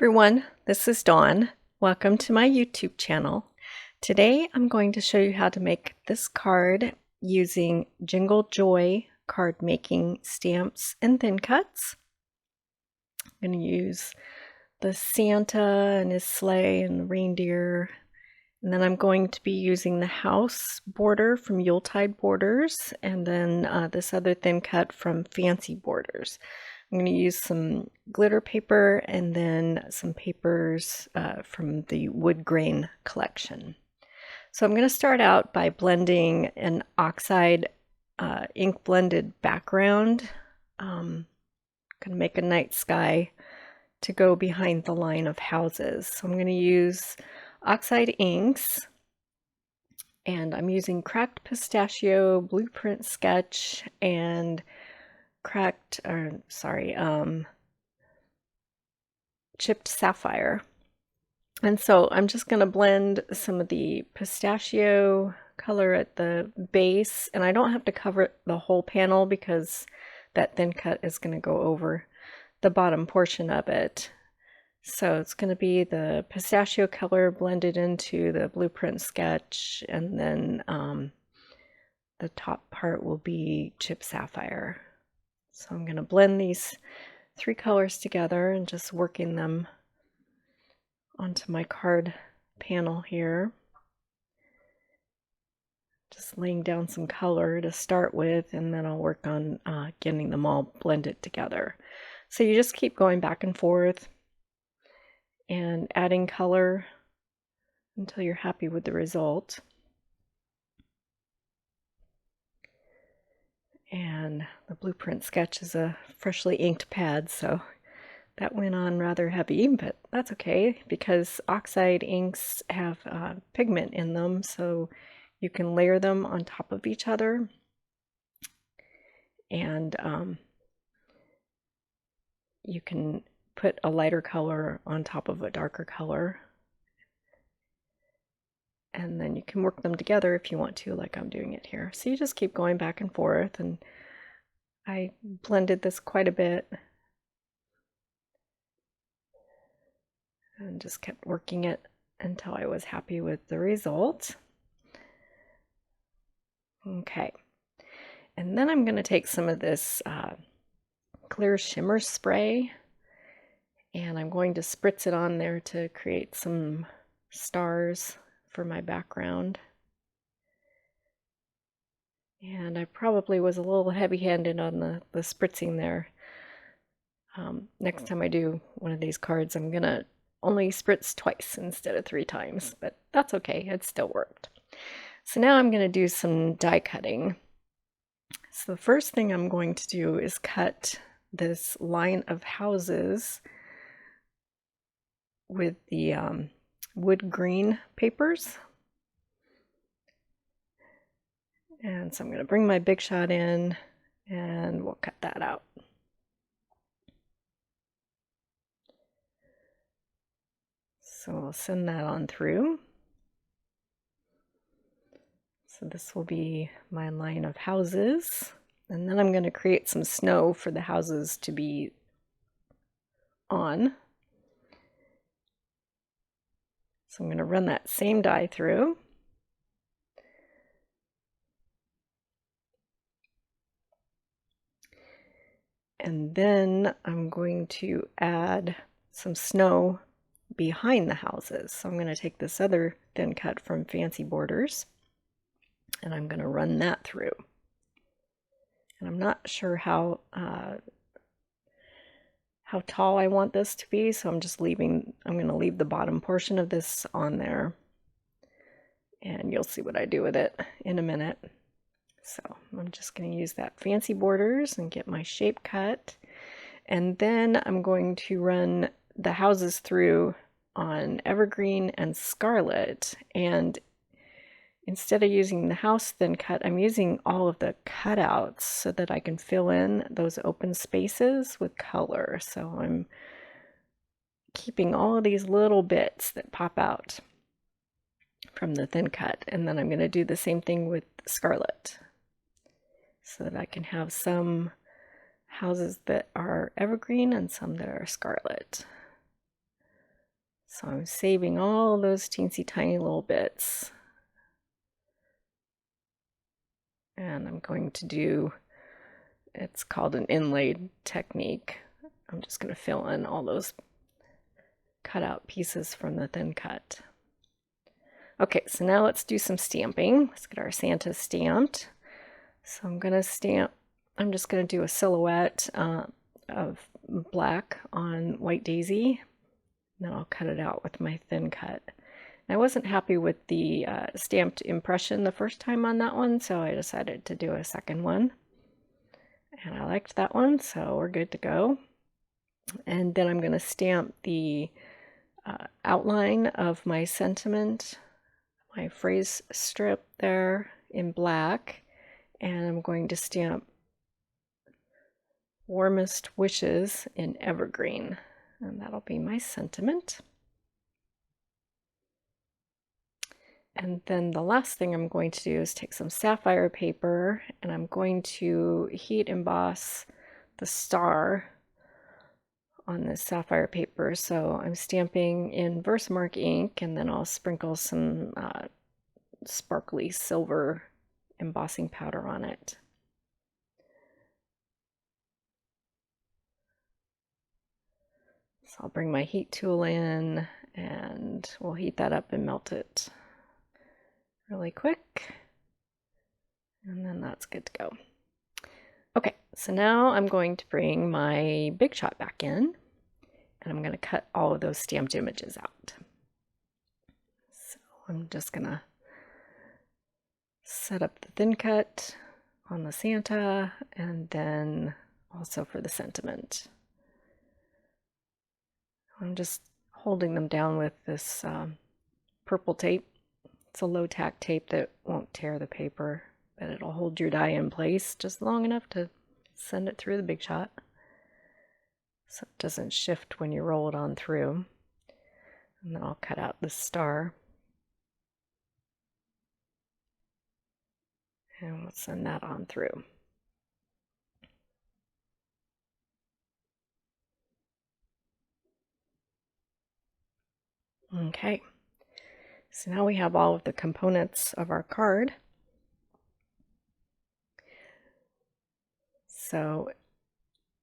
everyone, this is Dawn. Welcome to my YouTube channel. Today I'm going to show you how to make this card using Jingle Joy card making stamps and thin cuts. I'm going to use the Santa and his sleigh and the reindeer, and then I'm going to be using the house border from Yuletide Borders, and then this other thin cut from Fancy Borders. I'm going to use some glitter paper and then some papers from the wood grain collection. So I'm going to start out by blending an Oxide ink blended background. I'm going to make a night sky to go behind the line of houses. So I'm going to use Oxide inks, and I'm using cracked pistachio, blueprint sketch, and chipped sapphire. And so I'm just going to blend some of the pistachio color at the base, and I don't have to cover the whole panel because that thin cut is going to go over the bottom portion of it. So it's going to be the pistachio color blended into the blueprint sketch, and then the top part will be chipped sapphire. So I'm going to blend these three colors together and just working them onto my card panel here. Just laying down some color to start with, and then I'll work on getting them all blended together. So you just keep going back and forth and adding color until you're happy with the result. And the blueprint sketch is a freshly inked pad, so that went on rather heavy, but that's okay because Oxide inks have pigment in them, so you can layer them on top of each other, and you can put a lighter color on top of a darker color, and then you can work them together if you want to, like I'm doing it here. So you just keep going back and forth, and I blended this quite a bit and just kept working it until I was happy with the result. Okay, and then I'm going to take some of this clear shimmer spray, and I'm going to spritz it on there to create some stars for my background. And I probably was a little heavy-handed on the spritzing there. Next time I do one of these cards, I'm gonna only spritz twice instead of 3 times, but that's okay, it still worked. So now I'm gonna do some die cutting. So the first thing I'm going to do is cut this line of houses with the wood green papers. And so I'm going to bring my Big Shot in, and we'll cut that out. So I'll send that on through. So this will be my line of houses, and then I'm going to create some snow for the houses to be on. So I'm going to run that same die through. And then I'm going to add some snow behind the houses. So I'm going to take this other thin cut from Fancy Borders, and I'm going to run that through. And I'm not sure how tall I want this to be, so I'm going to leave the bottom portion of this on there, and you'll see what I do with it in a minute. So I'm just going to use that Fancy Borders and get my shape cut, and then I'm going to run the houses through on evergreen and scarlet, and instead of using the house thin cut, I'm using all of the cutouts so that I can fill in those open spaces with color. So I'm keeping all of these little bits that pop out from the thin cut, and then I'm going to do the same thing with scarlet so that I can have some houses that are evergreen and some that are scarlet. So I'm saving all those teensy tiny little bits. And I'm going to do, it's called an Inlay Technique. I'm just going to fill in all those cut out pieces from the thin cut. Okay, so now let's do some stamping. Let's get our Santa stamped. So I'm going to stamp, I'm just going to do a silhouette of black on white daisy. And then I'll cut it out with my thin cut. I wasn't happy with the stamped impression the first time on that one, so I decided to do a second one. And I liked that one, so we're good to go. And then I'm going to stamp the outline of my sentiment, my phrase strip there in black. And I'm going to stamp Warmest Wishes in evergreen. And that'll be my sentiment. And then the last thing I'm going to do is take some sapphire paper and I'm going to heat emboss the star on this sapphire paper. So I'm stamping in Versamark ink and then I'll sprinkle some sparkly silver embossing powder on it. So I'll bring my heat tool in and we'll heat that up and melt it really quick, and then that's good to go. Okay, so now I'm going to bring my Big Shot back in and I'm going to cut all of those stamped images out. So I'm just going to set up the thin cut on the Santa and then also for the sentiment. I'm just holding them down with this purple tape. It's a low tack tape that won't tear the paper, but it'll hold your die in place just long enough to send it through the Big Shot so it doesn't shift when you roll it on through. And then I'll cut out the star. And we'll send that on through. Okay. So now we have all of the components of our card. So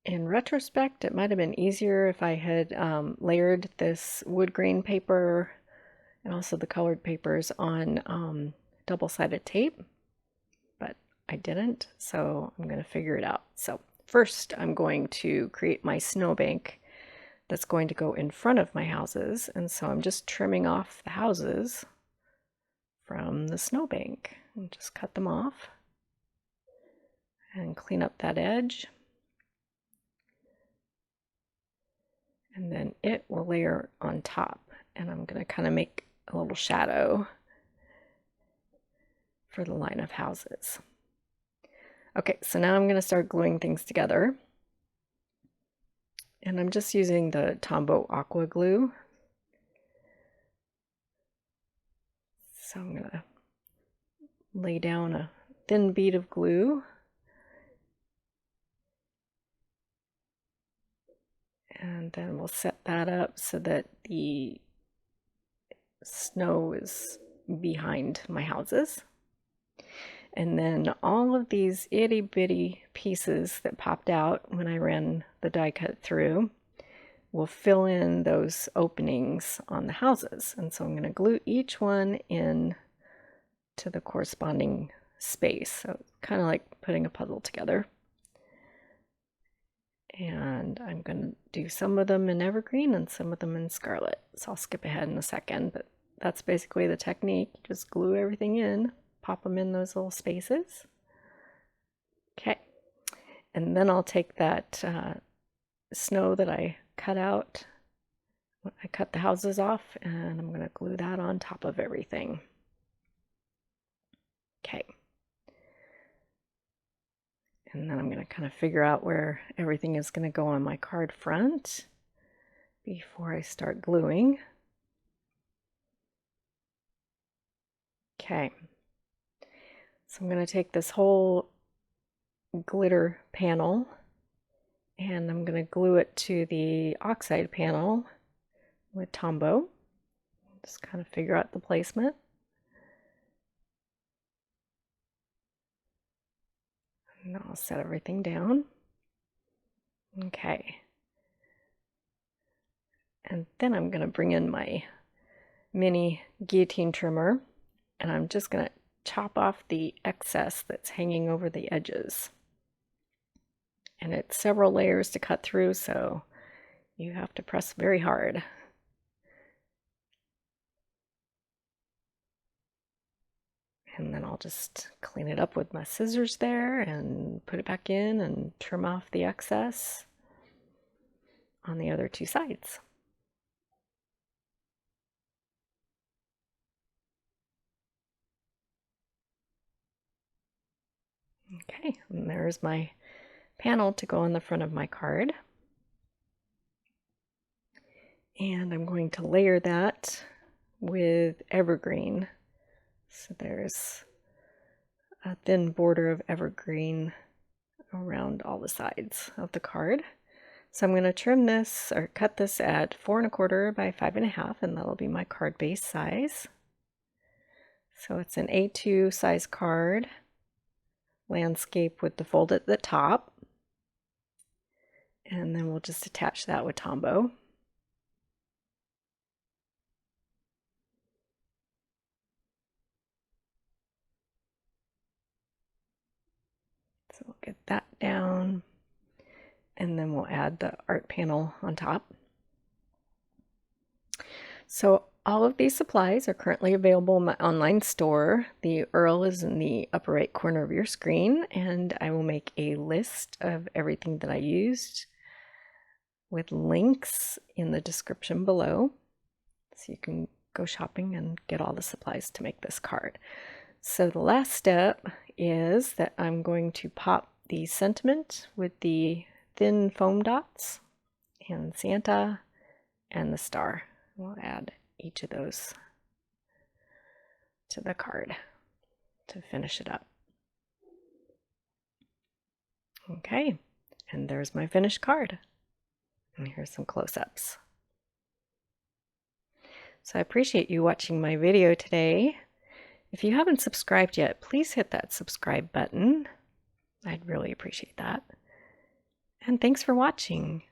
in retrospect, it might have been easier if I had layered this wood grain paper and also the colored papers on double-sided tape, but I didn't, so I'm going to figure it out. So first I'm going to create my snowbank that's going to go in front of my houses, and so I'm just trimming off the houses from the snowbank and just cut them off and clean up that edge, and then it will layer on top, and I'm going to kind of make a little shadow for the line of houses. Okay, so now I'm going to start gluing things together. And I'm just using the Tombow Aqua Glue. So I'm going to lay down a thin bead of glue. And then we'll set that up so that the snow is behind my houses. And then all of these itty bitty pieces that popped out when I ran the die cut through will fill in those openings on the houses. And so I'm going to glue each one in to the corresponding space. So kind of like putting a puzzle together. And I'm going to do some of them in evergreen and some of them in scarlet. So I'll skip ahead in a second, but that's basically the technique. Just glue everything in. Pop them in those little spaces. Okay, and then I'll take that snow that I cut out. I cut the houses off and I'm going to glue that on top of everything. Okay. And then I'm going to kind of figure out where everything is going to go on my card front before I start gluing. Okay. So I'm going to take this whole glitter panel and I'm going to glue it to the Oxide panel with Tombow. Just kind of figure out the placement. And I'll set everything down. Okay. And then I'm going to bring in my mini guillotine trimmer, and I'm just going to chop off the excess that's hanging over the edges. And it's several layers to cut through, so you have to press very hard. And then I'll just clean it up with my scissors there and put it back in and trim off the excess on the other two sides. Okay, and there's my panel to go on the front of my card. And I'm going to layer that with evergreen. So there's a thin border of evergreen around all the sides of the card. So I'm going to trim this or cut this at 4 1/4 by 5 1/2, and that'll be my card base size. So it's an A2 size card, landscape with the fold at the top. And then we'll just attach that with Tombow. So we'll get that down, and then we'll add the art panel on top. So all of these supplies are currently available in my online store. The URL is in the upper right corner of your screen, and I will make a list of everything that I used with links in the description below, so you can go shopping and get all the supplies to make this card. So the last step is that I'm going to pop the sentiment with the thin foam dots and Santa and the star. We'll add each of those to the card to finish it up. Okay, and there's my finished card. And here's some close-ups. So I appreciate you watching my video today. If you haven't subscribed yet, please hit that subscribe button. I'd really appreciate that. And thanks for watching.